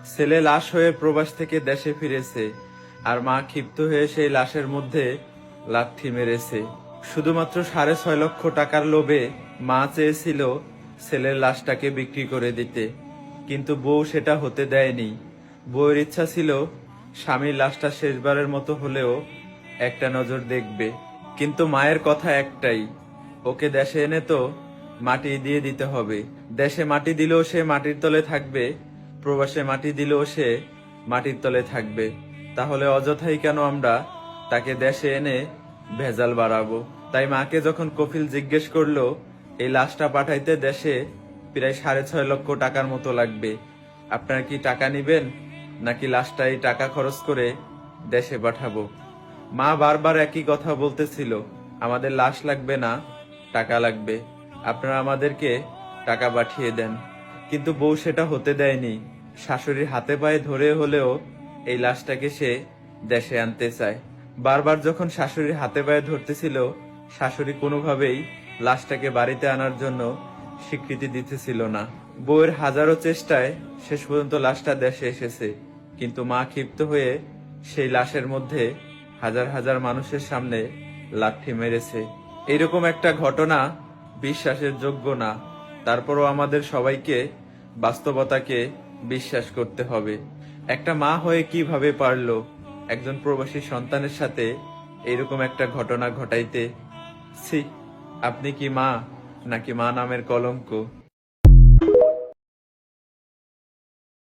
ছেলে লাশ হয়ে প্রবাস থেকে দেশে ফিরেছে, আর মা ক্ষিপ্ত হয়ে সেই লাশের মধ্যে লাথি মেরেছে। শুধুমাত্র 6.5 লক্ষ টাকার লোভে মা চেয়েছিল ছেলের লাশটাকে বিক্রি করে দিতে, কিন্তু বউ সেটা হতে দেয়নি। বউয়ের ইচ্ছা ছিল স্বামীর লাশটা শেষবারের মতো হলেও একটা নজর দেখবে। কিন্তু মায়ের কথা একটাই, ওকে দেশে এনে তো মাটি দিয়ে দিতে হবে। দেশে মাটি দিলেও সে মাটির তলে থাকবে, প্রবাসে মাটি দিলেও সে মাটির তলে থাকবে। তাহলে অযথাই কেন আমরা তাকে দেশে এনে ভেজাল বাড়াবো? তাই মাকে যখন কফিল জিজ্ঞেস করলো এই লাশটা পাঠাইতে দেশে প্রায় 6.5 লক্ষ টাকার মতো লাগবে, আপনারা কি টাকা নিবেন নাকি লাশটাই টাকা খরচ করে দেশে পাঠাবো? মা বারবার একই কথা বলতেছিল, আমাদের লাশ লাগবে না, টাকা লাগবে, আপনারা আমাদেরকে টাকা পাঠিয়ে দেন। কিন্তু বউ সেটা হতে দেয়নি। শাশুড়ির হাতে পায়ে ধরে হলেও এই লাশটাকে সে দেশে আনতে চায়। বারবার যখন শাশুড়ির হাতে পায়ে ধরতেছিল, শাশুড়ি কোনোভাবেই লাশটাকে বাড়িতে আনার জন্য স্বীকৃতি দিতেছিল না। বউয়ের হাজারো চেষ্টায় শেষ পর্যন্ত লাশটা দেশে এসেছে, কিন্তু মা ক্ষিপ্ত হয়ে সেই লাশের মধ্যে হাজার হাজার মানুষের সামনে লাথি মেরেছে। এইরকম একটা ঘটনা বিশ্বাসের যোগ্য না। তারপরও আমাদের সবাইকে বাস্তবতাকে বিশ্বাস করতে হবে। একটা মা হয়ে কিভাবে পারলো একজন প্রবাসী সন্তানের সাথে এরকম একটা ঘটনা ঘটাইতে? ছি, আপনি কি মা নাকি মা নামের কলঙ্ক?